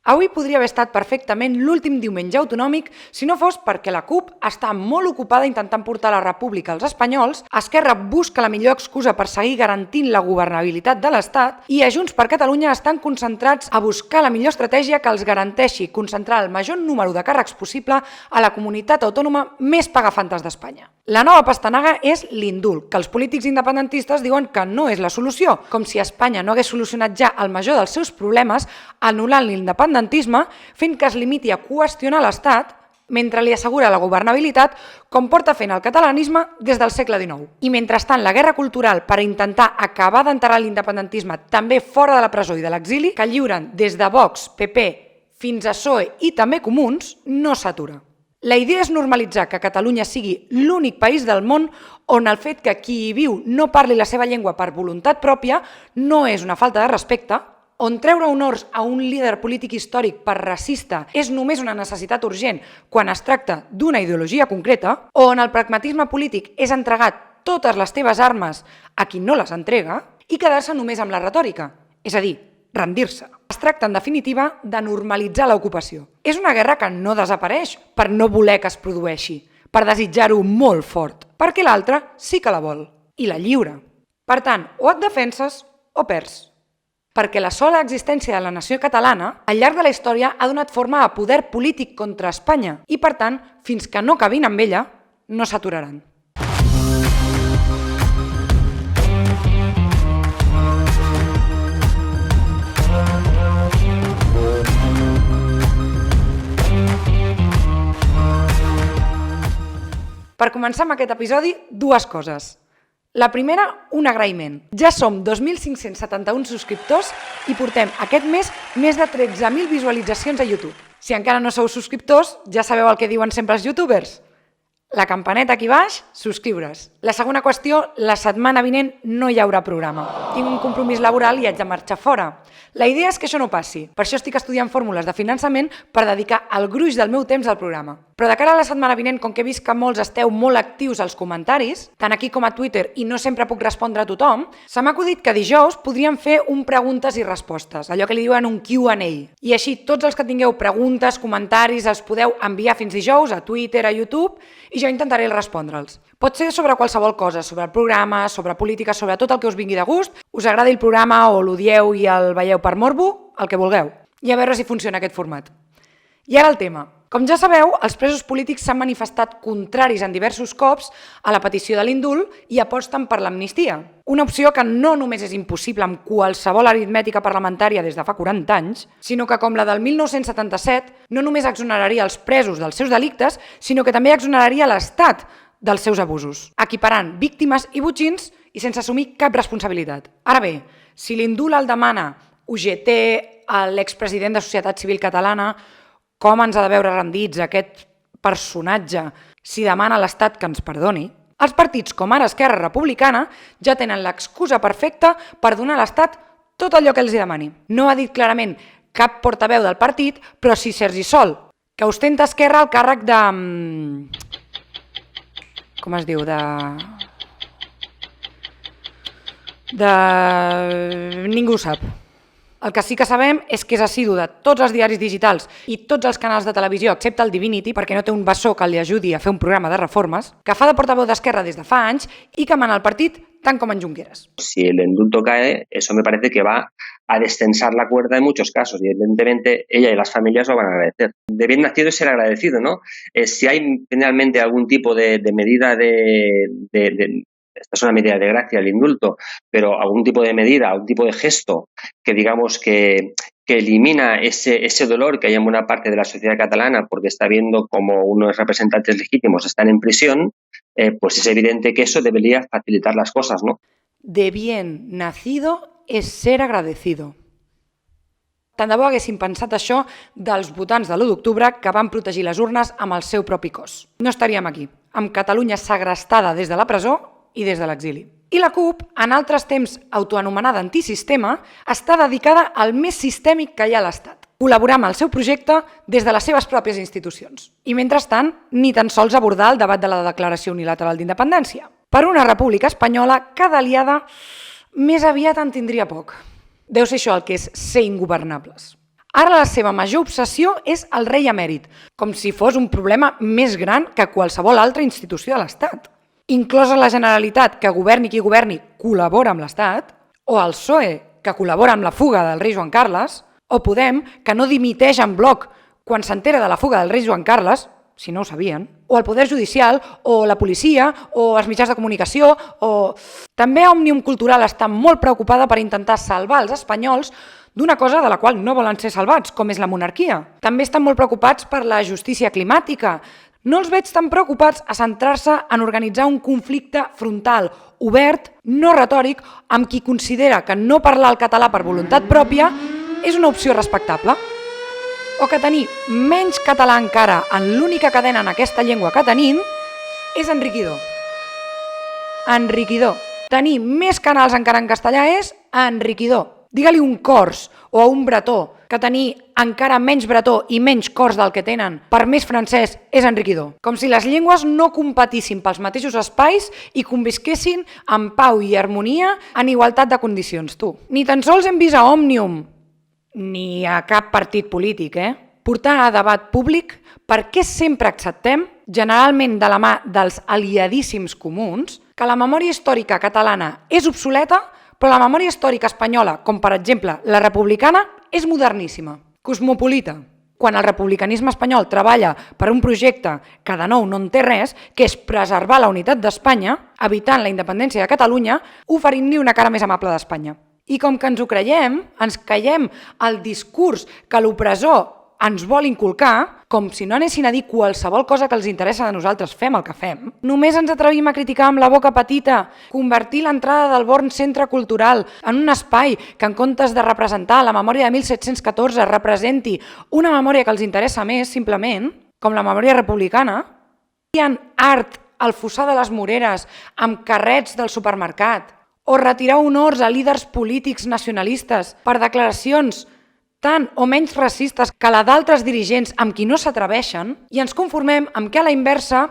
Avui podria haver estat perfectament l'últim diumenge autonòmic si no fos perquè la CUP està molt ocupada intentant portar la república als espanyols, Esquerra busca la millor excusa per seguir garantint la governabilitat de l'Estat i a Junts per Catalunya estan concentrats a buscar la millor estratègia que els garanteixi concentrar el major número de càrrecs possible a la comunitat autònoma més pagafantes d'Espanya. La nova pastanaga és l'indult, que els polítics independentistes diuen que no és la solució, com si Espanya no hagués solucionat ja el major dels seus problemes anul·lant l'independentisme, fent que es limiti a qüestionar l'Estat mentre li assegura la governabilitat com porta fent el catalanisme des del segle XIX. I mentrestant, la guerra cultural per intentar acabar d'enterrar l'independentisme també fora de la presó i de l'exili, que lliuren des de Vox, PP fins a PSOE i també Comuns, no s'atura. La idea és normalitzar que Catalunya sigui l'únic país del món on el fet que qui hi viu no parli la seva llengua per voluntat pròpia no és una falta de respecte, on treure honors a un líder polític històric per racista és només una necessitat urgent quan es tracta d'una ideologia concreta, o on el pragmatisme polític és entregar totes les teves armes a qui no les entrega i quedar-se només amb la retòrica, és a dir, rendir-se. Es tracta, en definitiva, de normalitzar l'ocupació. És una guerra que no desapareix per no voler que es produeixi, per desitjar-ho molt fort, perquè l'altre sí que la vol, i la lliura. Per tant, o et defenses o perds. Perquè la sola existència de la nació catalana, al llarg de la història, ha donat forma a poder polític contra Espanya i, per tant, fins que no acabin amb ella, no s'aturaran. Per començar amb aquest episodi, dues coses. La primera, un agraïment. Ja som 2.571 subscriptors i portem aquest mes més de 13.000 visualitzacions a YouTube. Si encara no sou subscriptors, ja sabeu el que diuen sempre els youtubers. La campaneta aquí baix, subscriure's. La segona qüestió, la setmana vinent no hi haurà programa. Tinc un compromís laboral i haig de marxar fora. La idea és que això no passi. Per això estic estudiant fórmules de finançament per dedicar el gruix del meu temps al programa. Però de cara a la setmana vinent, com que he vist que molts esteu molt actius als comentaris, tant aquí com a Twitter, i no sempre puc respondre a tothom, se m'ha acudit que dijous podríem fer un preguntes i respostes, allò que li diuen un Q&A. I així tots els que tingueu preguntes, comentaris, els podeu enviar fins dijous a Twitter, a YouTube, i jo intentaré respondre'ls. Pot ser sobre qualsevol cosa, sobre el programa, sobre política, sobre tot el que us vingui de gust, us agradi el programa o l'odieu i el veieu per morbo, el que vulgueu. I a veure si funciona aquest format. I ara el tema. Com ja sabeu, els presos polítics s'han manifestat contraris en diversos cops a la petició de l'indult i aposten per l'amnistia. Una opció que no només és impossible amb qualsevol aritmètica parlamentària des de fa 40 anys, sinó que, com la del 1977, no només exoneraria els presos dels seus delictes, sinó que també exoneraria l'Estat dels seus abusos, equiparant víctimes i botxins i sense assumir cap responsabilitat. Ara bé, si l'indult el demana UGT, l'expresident de Societat Civil Catalana, com ens ha de veure rendits aquest personatge si demana l'Estat que ens perdoni, els partits com ara Esquerra Republicana ja tenen l'excusa perfecta per donar a l'Estat tot allò que els demani. No ha dit clarament cap portaveu del partit, però sí Sergi Sol, que ostenta a Esquerra el càrrec de... com es diu? Ningú ho sap. El que sí que sabem és que és assidu de tots els diaris digitals i tots els canals de televisió, excepte el Divinity, perquè no té un bessó que li ajudi a fer un programa de reformes, que fa de portaveu d'Esquerra des de fa anys i que mana el partit tant com en Junqueras. Si el indulto cae, eso me parece que va a destensar la cuerda en muchos casos y evidentemente ella y las familias lo van a agradecer. De bien nacido es ser agradecido, ¿no? Si hay finalmente algún tipo de medida esta es una medida de gracia, el indulto, pero algún tipo de medida, algún tipo de gesto que digamos que elimina ese dolor que hay en buena parte de la sociedad catalana porque está viendo como unos representantes legítimos están en prisión, pues es evidente que eso debería facilitar las cosas, ¿no? De bien nacido es ser agradecido. Tant de bo haguéssim pensat això dels votants de l'1 d'octubre que van protegir les urnes amb el seu propi cos. No estaríem aquí, amb Catalunya segrestada des de la presó i des de l'exili. I la CUP, en altres temps autoanomenada antisistema, està dedicada al més sistèmic que hi ha a l'Estat. Col·laborar amb el seu projecte des de les seves pròpies institucions. I mentrestant, ni tan sols abordar el debat de la Declaració Unilateral d'Independència. Per una república espanyola, cada aliada més aviat en tindria poc. Deu ser això el que és ser ingovernables. Ara la seva major obsessió és el rei emèrit, com si fos un problema més gran que qualsevol altra institució de l'Estat. Inclosa la Generalitat, que governi qui governi, col·labora amb l'Estat, o el PSOE, que col·labora amb la fuga del rei Joan Carles, o Podem, que no dimiteix en bloc quan s'entera de la fuga del rei Joan Carles, si no ho sabien, o el Poder Judicial, o la policia, o els mitjans de comunicació, o... També Òmnium Cultural està molt preocupada per intentar salvar els espanyols d'una cosa de la qual no volen ser salvats, com és la monarquia. També estan molt preocupats per la justícia climàtica. No els veig tan preocupats a centrar-se en organitzar un conflicte frontal, obert, no retòric, amb qui considera que no parlar el català per voluntat pròpia és una opció respectable. O que tenir menys català encara en l'única cadena en aquesta llengua que tenim és enriquidor. Enriquidor. Tenir més canals encara en castellà és enriquidor. Digue-li un cors o a un bretó que tenir encara menys bretó i menys cors del que tenen per més francès és enriquidor. Com si les llengües no competissin pels mateixos espais i convisquessin en pau i harmonia en igualtat de condicions, tu. Ni tan sols hem vist a Òmnium, ni a cap partit polític, portar a debat públic per què sempre acceptem, generalment de la mà dels aliadíssims comuns, que la memòria històrica catalana és obsoleta, però la memòria històrica espanyola, com per exemple la republicana, és moderníssima, cosmopolita. Quan el republicanisme espanyol treballa per un projecte que de nou no en té res, que és preservar la unitat d'Espanya, evitant la independència de Catalunya, oferint-li una cara més amable d'Espanya. I com que ens ho creiem, ens caiem el discurs que l'opressor ens vol inculcar, com si no anessin a dir qualsevol cosa que els interessa de nosaltres fem el que fem, només ens atrevim a criticar amb la boca petita, convertir l'entrada del Born Centre Cultural en un espai que en comptes de representar la memòria de 1714 representi una memòria que els interessa més, simplement, com la memòria republicana. Hi ha art al fossar de les Moreres amb carrets del supermercat, o retirar honors a líders polítics nacionalistes per declaracions tant o menys racistes que la d'altres dirigents amb qui no s'atreveixen, i ens conformem amb que a la inversa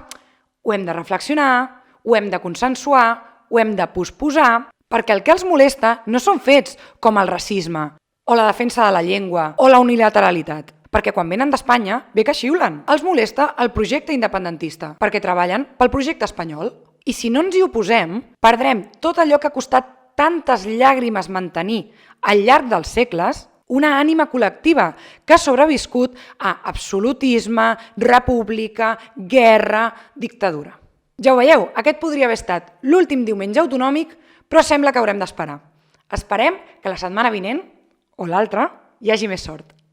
ho hem de reflexionar, ho hem de consensuar, ho hem de posposar, perquè el que els molesta no són fets com el racisme, o la defensa de la llengua, o la unilateralitat, perquè quan venen d'Espanya ve que xiulen. Els molesta el projecte independentista, perquè treballen pel projecte espanyol. I si no ens hi oposem, perdrem tot allò que ha costat tantes llàgrimes mantenir al llarg dels segles, una ànima col·lectiva que ha sobreviscut a absolutisme, república, guerra, dictadura. Ja ho veieu, aquest podria haver estat l'últim diumenge autonòmic, però sembla que haurem d'esperar. Esperem que la setmana vinent, o l'altra, hi hagi més sort.